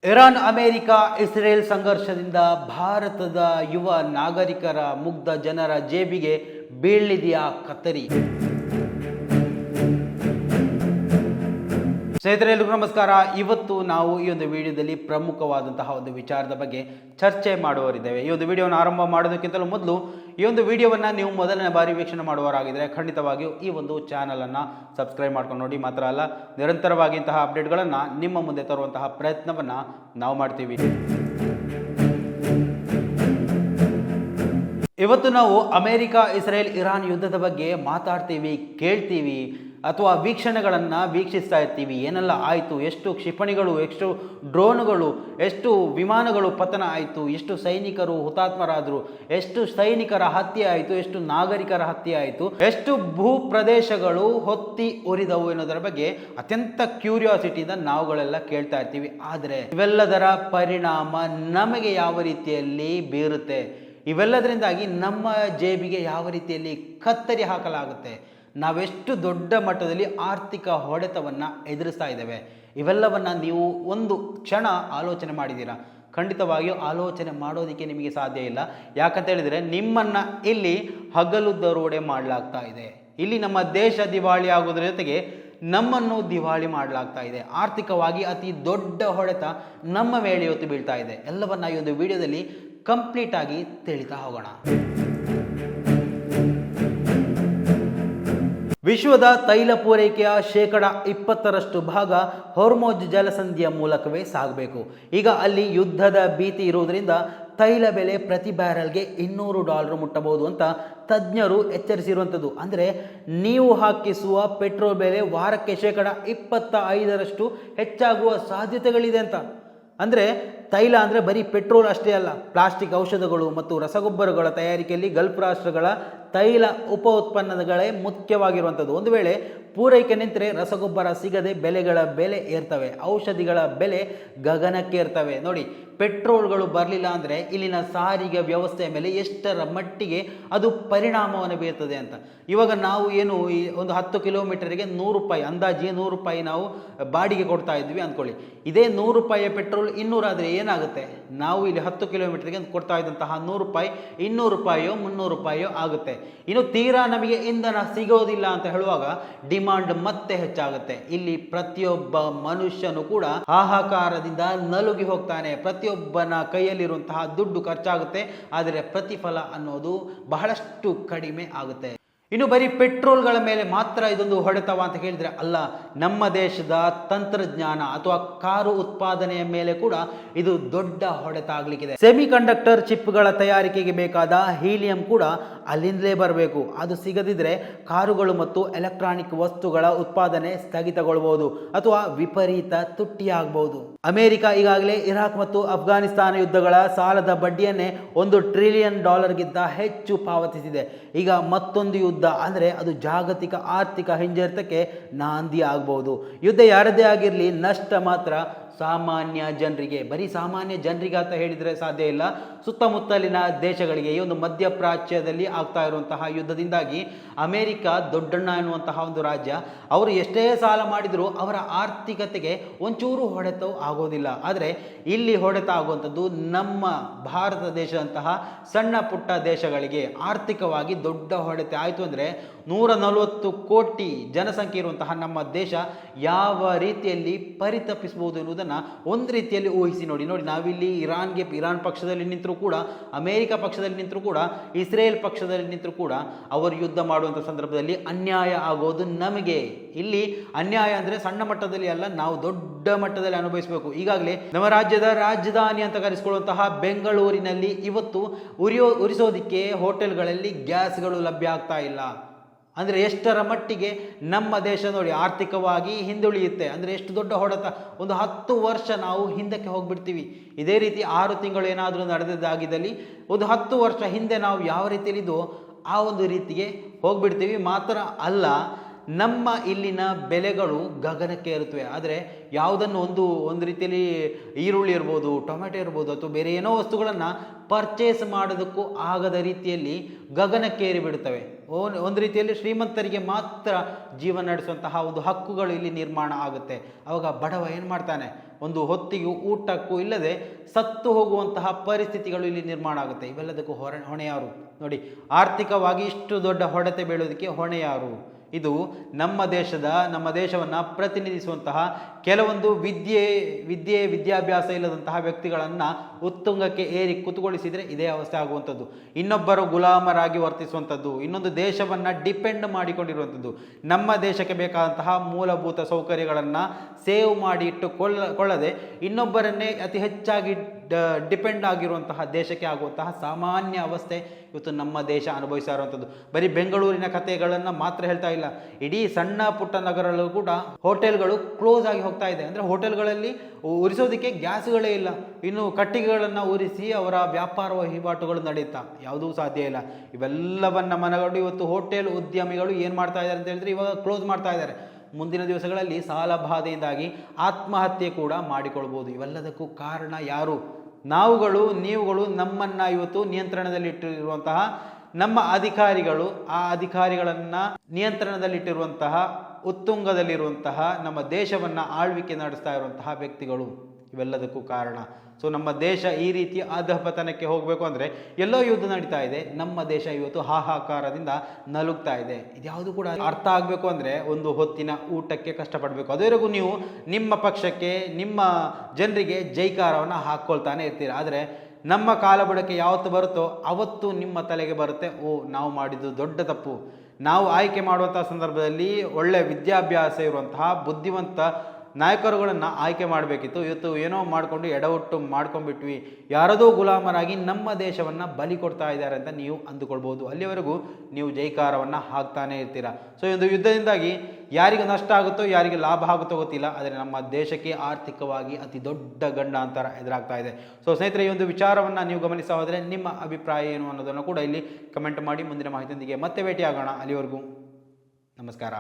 Iran America Israel ಸಂಘರ್ಷದಿಂದ ಭಾರತದ ಯುವ ನಾಗರಿಕರ ಮುಗ್ಧ ಜನರ ಜೇಬಿಗೆ ಬೀಳಿದೆಯಾ ಕತ್ತರಿ. ಸ್ನೇಹಿತರೆ, ಎಲ್ರಿಗೂ ನಮಸ್ಕಾರ. ಇವತ್ತು ನಾವು ಈ ಒಂದು ವಿಡಿಯೋದಲ್ಲಿ ಪ್ರಮುಖವಾದಂತಹ ಒಂದು ವಿಚಾರದ ಬಗ್ಗೆ ಚರ್ಚೆ ಮಾಡುವರಿದ್ದೇವೆ. ಈ ಒಂದು ವಿಡಿಯೋವನ್ನು ಆರಂಭ ಮಾಡೋದಕ್ಕಿಂತಲೂ ಮೊದಲು ಈ ಒಂದು ವಿಡಿಯೋವನ್ನು ನೀವು ಮೊದಲನೇ ಬಾರಿ ವೀಕ್ಷಣೆ ಮಾಡುವವರಾಗಿದ್ದರೆ ಖಂಡಿತವಾಗಿಯೂ ಈ ಒಂದು ಚಾನಲನ್ನು ಸಬ್ಸ್ಕ್ರೈಬ್ ಮಾಡ್ಕೊಂಡು ನೋಡಿ. ಮಾತ್ರ ಅಲ್ಲ, ನಿರಂತರವಾಗಿ ಇಂತಹ ಅಪ್ಡೇಟ್ಗಳನ್ನು ನಿಮ್ಮ ಮುಂದೆ ತರುವಂತಹ ಪ್ರಯತ್ನವನ್ನು ನಾವು ಮಾಡ್ತೀವಿ. ಇವತ್ತು ನಾವು ಅಮೆರಿಕ ಇಸ್ರೇಲ್ ಇರಾನ್ ಯುದ್ಧದ ಬಗ್ಗೆ ಮಾತಾಡ್ತೀವಿ, ಕೇಳ್ತೀವಿ ಅಥವಾ ವೀಕ್ಷಣೆಗಳನ್ನು ವೀಕ್ಷಿಸ್ತಾ ಇರ್ತೀವಿ. ಏನೆಲ್ಲ ಆಯಿತು, ಎಷ್ಟು ಕ್ಷಿಪಣಿಗಳು, ಎಷ್ಟು ಡ್ರೋನ್ಗಳು, ಎಷ್ಟು ವಿಮಾನಗಳು ಪತನ ಆಯಿತು, ಎಷ್ಟು ಸೈನಿಕರು ಹುತಾತ್ಮರಾದರು, ಎಷ್ಟು ಸೈನಿಕರ ಹತ್ಯೆ ಆಯಿತು, ಎಷ್ಟು ನಾಗರಿಕರ ಹತ್ಯೆ ಆಯಿತು, ಎಷ್ಟು ಭೂ ಪ್ರದೇಶಗಳು ಹೊತ್ತಿ ಉರಿದವು ಎನ್ನುವುದರ ಬಗ್ಗೆ ಅತ್ಯಂತ ಕ್ಯೂರಿಯಾಸಿಟಿಯಿಂದ ನಾವುಗಳೆಲ್ಲ ಕೇಳ್ತಾ ಇರ್ತೀವಿ. ಆದರೆ ಇವೆಲ್ಲದರ ಪರಿಣಾಮ ನಮಗೆ ಯಾವ ರೀತಿಯಲ್ಲಿ ಬೀರುತ್ತೆ, ಇವೆಲ್ಲದರಿಂದಾಗಿ ನಮ್ಮ ಜೇಬಿಗೆ ಯಾವ ರೀತಿಯಲ್ಲಿ ಕತ್ತರಿ ಹಾಕಲಾಗುತ್ತೆ, ನಾವೆಷ್ಟು ದೊಡ್ಡ ಮಟ್ಟದಲ್ಲಿ ಆರ್ಥಿಕ ಹೊಡೆತವನ್ನು ಎದುರಿಸ್ತಾ ಇದ್ದೇವೆ, ಇವೆಲ್ಲವನ್ನು ನೀವು ಒಂದು ಕ್ಷಣ ಆಲೋಚನೆ ಮಾಡಿದ್ದೀರಾ? ಖಂಡಿತವಾಗಿಯೂ ಆಲೋಚನೆ ಮಾಡೋದಕ್ಕೆ ನಿಮಗೆ ಸಾಧ್ಯ ಇಲ್ಲ. ಯಾಕಂತ ಹೇಳಿದರೆ ನಿಮ್ಮನ್ನು ಇಲ್ಲಿ ಹಗಲು ದರೋಡೆ ಮಾಡಲಾಗ್ತಾ ಇದೆ. ಇಲ್ಲಿ ನಮ್ಮ ದೇಶ ದಿವಾಳಿ ಆಗೋದ್ರ ಜೊತೆಗೆ ನಮ್ಮನ್ನು ದಿವಾಳಿ ಮಾಡಲಾಗ್ತಾ ಇದೆ. ಆರ್ಥಿಕವಾಗಿ ಅತಿ ದೊಡ್ಡ ಹೊಡೆತ ನಮ್ಮ ಮೇಲೆ ಇವತ್ತು ಬೀಳ್ತಾ ಇದೆ. ಎಲ್ಲವನ್ನ ಈ ಒಂದು ವಿಡಿಯೋದಲ್ಲಿ ಕಂಪ್ಲೀಟ್ ಆಗಿ ತಿಳಿತಾ ಹೋಗೋಣ. ವಿಶ್ವದ ತೈಲ ಪೂರೈಕೆಯ 20% ಭಾಗ ಹೊರ್ಮೋಜ್ ಜಲಸಂಧಿಯ ಮೂಲಕವೇ ಸಾಗಬೇಕು. ಈಗ ಅಲ್ಲಿ ಯುದ್ಧದ ಭೀತಿ ಇರುವುದರಿಂದ ತೈಲ ಬೆಲೆ ಪ್ರತಿ ಬ್ಯಾರಲ್ಗೆ $200 ಮುಟ್ಟಬಹುದು ಅಂತ ತಜ್ಞರು ಎಚ್ಚರಿಸಿರುವಂಥದ್ದು. ಅಂದರೆ ನೀವು ಹಾಕಿಸುವ ಪೆಟ್ರೋಲ್ ಬೆಲೆ ವಾರಕ್ಕೆ 25% ಹೆಚ್ಚಾಗುವ ಸಾಧ್ಯತೆಗಳಿದೆ ಅಂತ. ಅಂದರೆ ತೈಲ ಅಂದರೆ ಬರೀ ಪೆಟ್ರೋಲ್ ಅಷ್ಟೇ ಅಲ್ಲ, ಪ್ಲಾಸ್ಟಿಕ್ ಔಷಧಗಳು ಮತ್ತು ರಸಗೊಬ್ಬರಗಳ ತಯಾರಿಕೆಯಲ್ಲಿ ಗಲ್ಫ್ ರಾಷ್ಟ್ರಗಳ ತೈಲ ಉಪ ಉತ್ಪನ್ನಗಳೇ ಮುಖ್ಯವಾಗಿರುವಂಥದ್ದು. ಒಂದು ವೇಳೆ ಪೂರೈಕೆ ನಿಂತರೆ ರಸಗೊಬ್ಬರ ಸಿಗದೆ ಬೆಲೆಗಳ ಬೆಲೆ ಏರ್ತವೆ, ಔಷಧಿಗಳ ಬೆಲೆ ಗಗನಕ್ಕೆ ಏರ್ತವೆ. ನೋಡಿ, ಪೆಟ್ರೋಲ್ಗಳು ಬರಲಿಲ್ಲ ಅಂದರೆ ಇಲ್ಲಿನ ಸಾರಿಗೆ ವ್ಯವಸ್ಥೆಯ ಮೇಲೆ ಎಷ್ಟರ ಮಟ್ಟಿಗೆ ಅದು ಪರಿಣಾಮವನ್ನು ಬೀರ್ತದೆ ಅಂತ. ಇವಾಗ ನಾವು ಏನು ಈ ಒಂದು 10 ಕಿಲೋಮೀಟರಿಗೆ ₹100, ಅಂದಾಜಿ ₹100 ನಾವು ಬಾಡಿಗೆ ಕೊಡ್ತಾ ಇದ್ವಿ ಅಂದ್ಕೊಳ್ಳಿ. ಇದೇ ₹100 ಪೆಟ್ರೋಲ್ 200 ಆದರೆ ಏನಾಗುತ್ತೆ? ನಾವು ಇಲ್ಲಿ 10 ಕಿಲೋಮೀಟರ್ಗೆ ಕೊಡ್ತಾ ಇದ್ದಂತಹ ₹100 $200 $300 ಆಗುತ್ತೆ. ಇನ್ನು ತೀರಾ ನಮಗೆ ಇಂಧನ ಸಿಗೋದಿಲ್ಲ ಅಂತ ಹೇಳುವಾಗ ಡಿಮಾಂಡ್ ಮತ್ತೆ ಹೆಚ್ಚಾಗುತ್ತೆ. ಇಲ್ಲಿ ಪ್ರತಿಯೊಬ್ಬ ಮನುಷ್ಯನು ಕೂಡ ಹಾಹಾಕಾರದಿಂದ ನಲುಗಿ ಹೋಗ್ತಾನೆ. ಪ್ರತಿಯೊಬ್ಬನ ಕೈಯಲ್ಲಿರುವಂತಹ ದುಡ್ಡು ಖರ್ಚಾಗುತ್ತೆ, ಆದರೆ ಪ್ರತಿಫಲ ಅನ್ನೋದು ಬಹಳಷ್ಟು ಕಡಿಮೆ ಆಗುತ್ತೆ. ಇನ್ನು ಬರೀ ಪೆಟ್ರೋಲ್ಗಳ ಮೇಲೆ ಮಾತ್ರ ಇದೊಂದು ಹೊಡೆತವ ಅಂತ ಹೇಳಿದರೆ ಅಲ್ಲ, ನಮ್ಮ ದೇಶದ ತಂತ್ರಜ್ಞಾನ ಅಥವಾ ಕಾರು ಉತ್ಪಾದನೆಯ ಮೇಲೆ ಕೂಡ ಇದು ದೊಡ್ಡ ಹೊಡೆತ ಆಗಲಿಕ್ಕಿದೆ. ಸೆಮಿ ಕಂಡಕ್ಟರ್ ಚಿಪ್ಗಳ ತಯಾರಿಕೆಗೆ ಬೇಕಾದ ಹೀಲಿಯಂ ಕೂಡ ಅಲ್ಲಿಂದಲೇ ಬರಬೇಕು. ಅದು ಸಿಗದಿದ್ದರೆ ಕಾರುಗಳು ಮತ್ತು ಎಲೆಕ್ಟ್ರಾನಿಕ್ ವಸ್ತುಗಳ ಉತ್ಪಾದನೆ ಸ್ಥಗಿತಗೊಳ್ಳಬಹುದು ಅಥವಾ ವಿಪರೀತ ತುಟ್ಟಿಯಾಗಬಹುದು. ಅಮೆರಿಕ ಈಗಾಗಲೇ ಇರಾಕ್ ಮತ್ತು ಅಫ್ಘಾನಿಸ್ತಾನ ಯುದ್ಧಗಳ ಸಾಲದ ಬಡ್ಡಿಯನ್ನೇ $1 ಟ್ರಿಲಿಯನ್ ಹೆಚ್ಚು ಪಾವತಿಸಿದೆ. ಈಗ ಮತ್ತೊಂದು ಯುದ್ಧ ಅಂದರೆ ಅದು ಜಾಗತಿಕ ಆರ್ಥಿಕ ಹಿಂಜರಿತಕ್ಕೆ ನಾಂದಿ ಆಗಬಹುದು. ಯುದ್ಧ ಯಾರದೇ ಆಗಿರಲಿ, ನಷ್ಟ ಮಾತ್ರ ಸಾಮಾನ್ಯ ಜನರಿಗೆ. ಬರೀ ಸಾಮಾನ್ಯ ಜನರಿಗೆ ಅಂತ ಹೇಳಿದರೆ ಸಾಧ್ಯ ಇಲ್ಲ, ಸುತ್ತಮುತ್ತಲಿನ ದೇಶಗಳಿಗೆ. ಈ ಒಂದು ಮಧ್ಯಪ್ರಾಚ್ಯದಲ್ಲಿ ಆಗ್ತಾ ಇರುವಂತಹ ಯುದ್ಧದಿಂದಾಗಿ ಅಮೆರಿಕ ದೊಡ್ಡಣ್ಣ ಎನ್ನುವಂತಹ ಒಂದು ರಾಜ್ಯ, ಅವರು ಎಷ್ಟೇ ಸಾಲ ಮಾಡಿದರೂ ಅವರ ಆರ್ಥಿಕತೆಗೆ ಒಂಚೂರು ಹೊಡೆತ ಆಗೋದಿಲ್ಲ. ಆದರೆ ಇಲ್ಲಿ ಹೊಡೆತ ಆಗುವಂಥದ್ದು ನಮ್ಮ ಭಾರತ ದೇಶದಂತಹ ಸಣ್ಣ ಪುಟ್ಟ ದೇಶಗಳಿಗೆ. ಆರ್ಥಿಕವಾಗಿ ದೊಡ್ಡ ಹೊಡೆತ ಆಯಿತು ಅಂದರೆ 140 ಕೋಟಿ ಜನಸಂಖ್ಯೆ ಇರುವಂತಹ ನಮ್ಮ ದೇಶ ಯಾವ ರೀತಿಯಲ್ಲಿ ಪರಿತಪಿಸಬಹುದು ಎನ್ನುವುದನ್ನು ಒಂದು ರೀತಿಯಲ್ಲಿ ಊಹಿಸಿ ನೋಡಿ. ನಾವಿಲ್ಲಿ ಇರಾನ್ ಪಕ್ಷದಲ್ಲಿ ನಿಂತರೂ ಕೂಡ, ಅಮೆರಿಕ ಪಕ್ಷದಲ್ಲಿ ನಿಂತರೂ ಕೂಡ, ಇಸ್ರೇಲ್ ಪಕ್ಷದಲ್ಲಿ ನಿಂತರೂ ಕೂಡ ಅವರು ಯುದ್ಧ ಮಾಡುವಂಥ ಸಂದರ್ಭದಲ್ಲಿ ಅನ್ಯಾಯ ಆಗೋದು ನಮಗೆ. ಇಲ್ಲಿ ಅನ್ಯಾಯ ಅಂದರೆ ಸಣ್ಣ ಮಟ್ಟದಲ್ಲಿ ಅಲ್ಲ, ನಾವು ದೊಡ್ಡ ಮಟ್ಟದಲ್ಲಿ ಅನುಭವಿಸಬೇಕು. ಈಗಾಗಲೇ ನಮ್ಮ ರಾಜ್ಯದ ರಾಜಧಾನಿ ಅಂತ ಕರೆಸಿಕೊಳ್ಳುವಂತಹ ಬೆಂಗಳೂರಿನಲ್ಲಿ ಇವತ್ತು ಉರಿಸೋದಿಕ್ಕೆ ಹೋಟೆಲ್ಗಳಲ್ಲಿ ಗ್ಯಾಸ್ಗಳು ಲಭ್ಯ ಆಗ್ತಾ ಇಲ್ಲ. ಅಂದರೆ ಎಷ್ಟರ ಮಟ್ಟಿಗೆ ನಮ್ಮ ದೇಶ ನೋಡಿ ಆರ್ಥಿಕವಾಗಿ ಹಿಂದುಳಿಯುತ್ತೆ. ಅಂದರೆ ಎಷ್ಟು ದೊಡ್ಡ ಹೊಡೆತ. ಒಂದು 10 ವರ್ಷ ನಾವು ಹಿಂದಕ್ಕೆ ಹೋಗ್ಬಿಡ್ತೀವಿ. ಇದೇ ರೀತಿ 6 ತಿಂಗಳು ಏನಾದರೂ ನಡೆದಿದ್ದಾಗಿದ್ದಲ್ಲಿ ಒಂದು 10 ವರ್ಷ ಹಿಂದೆ ನಾವು ಯಾವ ರೀತಿಯಲ್ಲಿದ್ದೋ ಆ ಒಂದು ರೀತಿಗೆ ಹೋಗ್ಬಿಡ್ತೀವಿ. ಮಾತ್ರ ಅಲ್ಲ, ನಮ್ಮ ಇಲ್ಲಿನ ಬೆಲೆಗಳು ಗಗನಕ್ಕೆ ಇರುತ್ತವೆ. ಆದರೆ ಯಾವುದನ್ನು ಒಂದು ರೀತಿಯಲ್ಲಿ ಈರುಳ್ಳಿ ಇರ್ಬೋದು, ಟೊಮೆಟೊ ಇರ್ಬೋದು, ಅಥವಾ ಬೇರೆ ಏನೋ ವಸ್ತುಗಳನ್ನು ಪರ್ಚೇಸ್ ಮಾಡೋದಕ್ಕೂ ಆಗದ ರೀತಿಯಲ್ಲಿ ಗಗನಕ್ಕೇರಿ ಬಿಡುತ್ತವೆ. ಒಂದು ರೀತಿಯಲ್ಲಿ ಶ್ರೀಮಂತರಿಗೆ ಮಾತ್ರ ಜೀವನ ನಡೆಸುವಂತಹ ಒಂದು ಹಕ್ಕುಗಳು ಇಲ್ಲಿ ನಿರ್ಮಾಣ ಆಗುತ್ತೆ. ಆವಾಗ ಬಡವ ಏನು ಮಾಡ್ತಾನೆ? ಒಂದು ಹೊತ್ತಿಗೂ ಊಟಕ್ಕೂ ಇಲ್ಲದೆ ಸತ್ತು ಹೋಗುವಂತಹ ಪರಿಸ್ಥಿತಿಗಳು ಇಲ್ಲಿ ನಿರ್ಮಾಣ ಆಗುತ್ತೆ. ಇವೆಲ್ಲದಕ್ಕೂ ಹೊಣೆ ಯಾರು ನೋಡಿ? ಆರ್ಥಿಕವಾಗಿ ಇಷ್ಟು ದೊಡ್ಡ ಹೊಡೆತ ಬೀಳೋದಕ್ಕೆ ಹೊಣೆ ಯಾರು? ಇದು ನಮ್ಮ ದೇಶವನ್ನು ಪ್ರತಿನಿಧಿಸುವಂತಹ ಕೆಲವೊಂದು ವಿದ್ಯಾಭ್ಯಾಸ ಇಲ್ಲದಂತಹ ವ್ಯಕ್ತಿಗಳನ್ನು ಉತ್ತುಂಗಕ್ಕೆ ಏರಿ ಕುತುಗೊಳಿಸಿದರೆ ಇದೇ ಅವಸ್ಥೆ ಆಗುವಂಥದ್ದು. ಇನ್ನೊಬ್ಬರು ಗುಲಾಮರಾಗಿ ವರ್ತಿಸುವಂಥದ್ದು, ಇನ್ನೊಂದು ದೇಶವನ್ನು ಡಿಪೆಂಡ್ ಮಾಡಿಕೊಂಡಿರುವಂಥದ್ದು, ನಮ್ಮ ದೇಶಕ್ಕೆ ಬೇಕಾದಂತಹ ಮೂಲಭೂತ ಸೌಕರ್ಯಗಳನ್ನು ಸೇವ್ ಮಾಡಿ ಇಟ್ಟುಕೊಳ್ಳದೆ ಇನ್ನೊಬ್ಬರನ್ನೇ ಅತಿ ಹೆಚ್ಚಾಗಿ ಡಿಪೆಂಡ್ ಆಗಿರುವಂತಹ ದೇಶಕ್ಕೆ ಆಗುವಂತಹ ಸಾಮಾನ್ಯ ಅವಸ್ಥೆ ಇವತ್ತು ನಮ್ಮ ದೇಶ ಅನುಭವಿಸ್ತಾ ಇರುವಂಥದ್ದು. ಬರೀ ಬೆಂಗಳೂರಿನ ಕಥೆಗಳನ್ನು ಮಾತ್ರ ಹೇಳ್ತಾ ಇಲ್ಲ, ಇಡೀ ಸಣ್ಣ ಪುಟ್ಟ ನಗರಗಳು ಕೂಡ ಹೋಟೆಲ್ಗಳು ಕ್ಲೋಸ್ ಆಗಿ ಹೋಗ್ತಾ ಇದೆ. ಅಂದರೆ ಹೋಟೆಲ್ಗಳಲ್ಲಿ ಉರಿಸೋದಕ್ಕೆ ಗ್ಯಾಸ್ಗಳೇ ಇಲ್ಲ, ಇನ್ನು ಕಟ್ಟಿಗೆಗಳನ್ನು ಉರಿಸಿ ಅವರ ವ್ಯಾಪಾರ ವಹಿವಾಟುಗಳು ನಡೆಯುತ್ತಾ ಯಾವುದೂ ಸಾಧ್ಯ ಇಲ್ಲ. ಇವೆಲ್ಲವನ್ನ ಮನಗಂಡು ಇವತ್ತು ಹೋಟೆಲ್ ಉದ್ಯಮಿಗಳು ಏನು ಮಾಡ್ತಾ ಇದ್ದಾರೆ ಅಂತ ಹೇಳಿದ್ರೆ ಇವಾಗ ಕ್ಲೋಸ್ ಮಾಡ್ತಾ ಇದ್ದಾರೆ. ಮುಂದಿನ ದಿವಸಗಳಲ್ಲಿ ಸಾಲ ಬಾಧೆಯಿಂದಾಗಿ ಆತ್ಮಹತ್ಯೆ ಕೂಡ ಮಾಡಿಕೊಳ್ಬೋದು. ಇವೆಲ್ಲದಕ್ಕೂ ಕಾರಣ ಯಾರು? ನೀವುಗಳು ನಮ್ಮನ್ನು ಇವತ್ತು ನಿಯಂತ್ರಣದಲ್ಲಿಟ್ಟಿರುವಂತಹ ನಮ್ಮ ಅಧಿಕಾರಿಗಳು, ಆ ಅಧಿಕಾರಿಗಳನ್ನು ನಿಯಂತ್ರಣದಲ್ಲಿಟ್ಟಿರುವಂತಹ ಉತ್ತುಂಗದಲ್ಲಿರುವಂತಹ ನಮ್ಮ ದೇಶವನ್ನು ಆಳ್ವಿಕೆ ನಡೆಸ್ತಾ ಇರುವಂತಹ ವ್ಯಕ್ತಿಗಳು ಇವೆಲ್ಲದಕ್ಕೂ ಕಾರಣ. ಸೊ ನಮ್ಮ ದೇಶ ಈ ರೀತಿ ಅಧಪತನಕ್ಕೆ ಹೋಗಬೇಕು ಅಂದರೆ ಎಲ್ಲೋ ಯುದ್ಧ ನಡೀತಾ ಇದೆ, ನಮ್ಮ ದೇಶ ಇವತ್ತು ಹಾಹಾಕಾರದಿಂದ ನಲುಗ್ತಾ ಇದೆ. ಇದ್ಯಾವುದು ಕೂಡ ಅರ್ಥ ಆಗಬೇಕು ಅಂದರೆ ಒಂದು ಹೊತ್ತಿನ ಊಟಕ್ಕೆ ಕಷ್ಟಪಡಬೇಕು. ಅದುವರೆಗೂ ನೀವು ನಿಮ್ಮ ಪಕ್ಷಕ್ಕೆ, ನಿಮ್ಮ ಜನರಿಗೆ ಜೈಕಾರವನ್ನು ಹಾಕ್ಕೊಳ್ತಾನೆ ಇರ್ತೀರ. ಆದರೆ ನಮ್ಮ ಕಾಲಬುಡಕ್ಕೆ ಯಾವತ್ತು ಬರುತ್ತೋ ಅವತ್ತು ನಿಮ್ಮ ತಲೆಗೆ ಬರುತ್ತೆ, ನಾವು ಮಾಡಿದ್ದು ದೊಡ್ಡ ತಪ್ಪು. ನಾವು ಆಯ್ಕೆ ಮಾಡುವಂತಹ ಸಂದರ್ಭದಲ್ಲಿ ಒಳ್ಳೆ ವಿದ್ಯಾಭ್ಯಾಸ ಇರುವಂತಹ ಬುದ್ಧಿವಂತ ನಾಯಕರುಗಳನ್ನು ಆಯ್ಕೆ ಮಾಡಬೇಕಿತ್ತು. ಇವತ್ತು ಏನೋ ಮಾಡಿಕೊಂಡು ಎಡವಟ್ಟು ಮಾಡ್ಕೊಂಡ್ಬಿಟ್ವಿ, ಯಾರದೋ ಗುಲಾಮರಾಗಿ ನಮ್ಮ ದೇಶವನ್ನು ಬಲಿ ಕೊಡ್ತಾ ಇದ್ದಾರೆ ಅಂತ ನೀವು ಅಂದುಕೊಳ್ಬೋದು. ಅಲ್ಲಿವರೆಗೂ ನೀವು ಜೈಕಾರವನ್ನು ಹಾಕ್ತಾನೆ ಇರ್ತೀರ. ಸೊ ಈ ಒಂದು ಯುದ್ಧದಿಂದಾಗಿ ಯಾರಿಗೆ ನಷ್ಟ ಆಗುತ್ತೋ ಯಾರಿಗೆ ಲಾಭ ಆಗುತ್ತೋ ಗೊತ್ತಿಲ್ಲ, ಆದರೆ ನಮ್ಮ ದೇಶಕ್ಕೆ ಆರ್ಥಿಕವಾಗಿ ಅತಿ ದೊಡ್ಡ ಗಂಡಾಂತರ ಎದುರಾಗ್ತಾ ಇದೆ. ಸೊ ಸ್ನೇಹಿತರೆ, ಈ ಒಂದು ವಿಚಾರವನ್ನು ನೀವು ಗಮನಿಸ್ತಾ ಹೋದರೆ ನಿಮ್ಮ ಅಭಿಪ್ರಾಯ ಏನು ಅನ್ನೋದನ್ನು ಕೂಡ ಇಲ್ಲಿ ಕಮೆಂಟ್ ಮಾಡಿ. ಮುಂದಿನ ಮಾಹಿತಿಯೊಂದಿಗೆ ಮತ್ತೆ ಭೇಟಿಯಾಗೋಣ. ಅಲ್ಲಿವರೆಗೂ ನಮಸ್ಕಾರ.